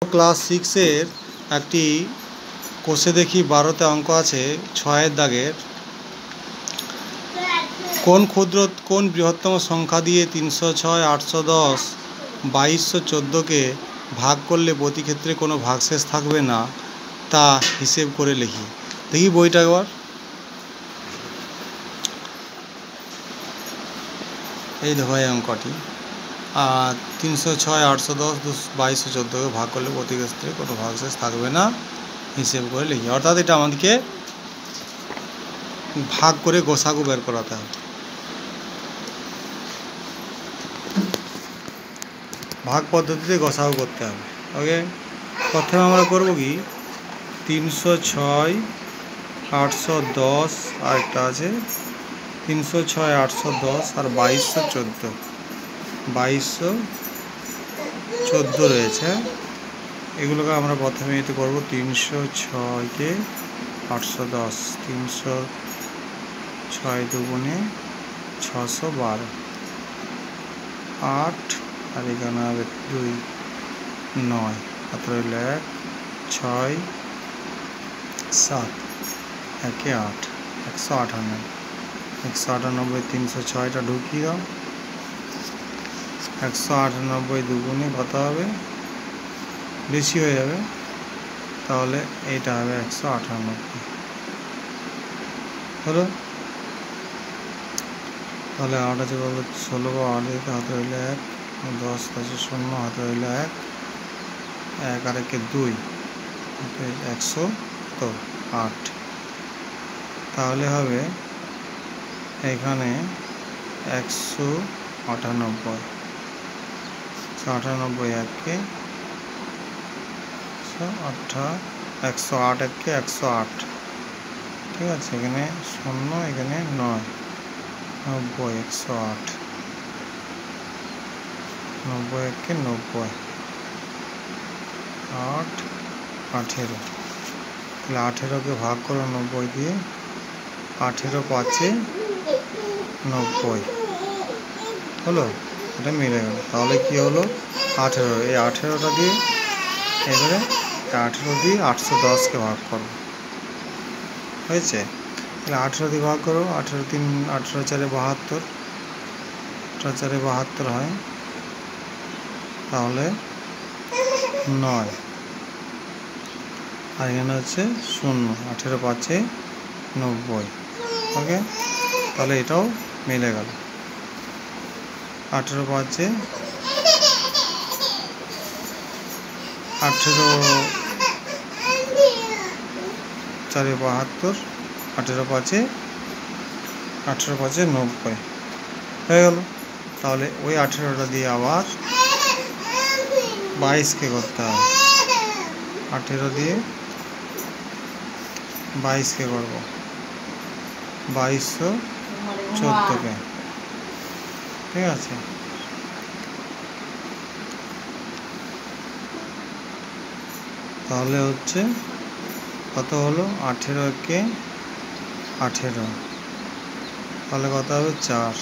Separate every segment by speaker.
Speaker 1: Class 6 এর একটি কোষে দেখি 12তে অঙ্ক আছে 6 এর দাগের কোন বৃহত্তম সংখ্যা দিয়ে 306, 810, 2214কে ভাগ করলে প্রতি ক্ষেত্রে কোনো ভাগশেষ থাকবে না তা হিসেব করে লিখি। দেখি বইটা একবার। এই দেখো এই অঙ্কটি 306, 810, 2214কে ভাগ করলে প্রতি ক্ষেত্রে কোনো ভাগশেষ থাকবে না হিসেব করে লিখি। অর্থাৎ এটা আমাদেরকে ভাগ করে গোসাগু বের করাতে হবে। ভাগ পদ্ধতিতে গোসাগু করতে হবে। ওকে, প্রথমে আমরা করব কি 306, 810 আর একটা আছে 306, 810 আর 2214 রয়েছে। এগুলোকে আমরা প্রথমে এতে করবো 306কে 810, 306 দুগুণে 612, 8 আর এখানে হবে 2, 9 হাত রইল 1, 6, 7, 1 8, 198, 306টা ঢুকিয়ে দাও। 198 দুগুণে কত হবে, বেশি হয়ে যাবে, তাহলে এইটা হবে 198 হলো। তাহলে 8 আছে বলবো 16 বা 8 দিতে হাতে হইলে 1, 10 আছে 0 হাতে হইলে 1, 1 আর 1 2, 108। তাহলে হবে এখানে 198, 198 1কে 108 1কে 108, ঠিক আছে। এখানে 0 এখানে 9, 90, 108, 90 1কে 90, 8 18। তাহলে 18কে ভাগ করো 90 দিয়ে, 18 5 90 হলো। এটা মিলে গেল। তাহলে কি হলো 18, এই 18টা দিয়ে এবারে 18 দিয়ে 810কে ভাগ করো, হয়েছে। তাহলে 18 দিয়ে ভাগ করো, 18 3, 18 4 72, 18 4 72 হয়, তাহলে 9 আর এখানে হচ্ছে 0, 18 5 90। ওকে, তাহলে এটাও মিলে গেল। 18 5 18 4 72, 18 5 90 হয়ে গেল। তাহলে ওই 18টা দিয়ে আবার 22কে করতে হবে। 18 দিয়ে 22কে করব, 2214কে, ঠিক আছে। তাহলে হচ্ছে কত হলো 18 1কে 18, তাহলে কত হবে 4,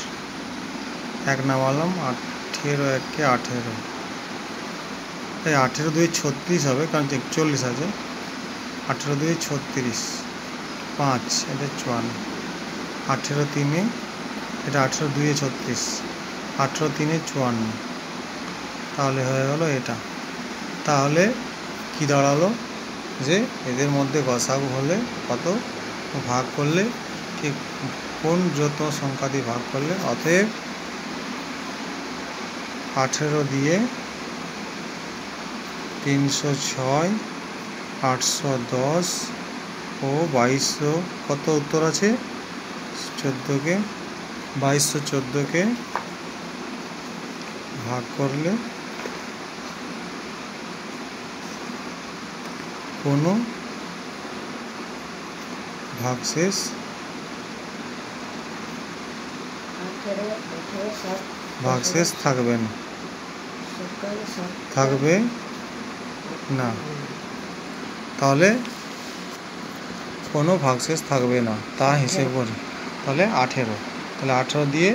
Speaker 1: 1 নামালাম, 18 1কে 18, এই 18 2 36 হবে, কারণ 41 আছে। 18 2 36, 5 এটা 54, 18 3 এটা 18 2 36, 18 3 54, তাহলে হয়ে গেল এটা। তাহলে কি দাঁড়ালো যে এদের মধ্যে গসাগু হলে কত ভাগ করলে ঠিক কোন যত সংখ্যা দিয়ে ভাগ করলে, অতএব 18 দিয়ে 306, 810 ও 2200 কত উত্তর আছে 14কে 2214কে ভাগ করলে কোনো ভাগশেষ থাকবে না, তাহলে কোনো ভাগশেষ থাকবে না তা হিসেব করি। তাহলে 18, তাহলে 18 দিয়ে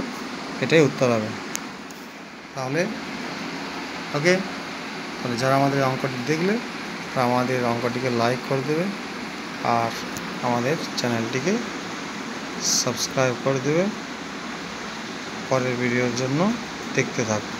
Speaker 1: এটাই উত্তর হবে। তাহলে ওকে। তাহলে যারা আমাদের অঙ্কটি দেখলে তারা আমাদের অঙ্কটিকে লাইক করে দেবে আর আমাদের চ্যানেলটিকে সাবস্ক্রাইব করে দেবে। পরের ভিডিওর জন্য দেখতে থাকুন।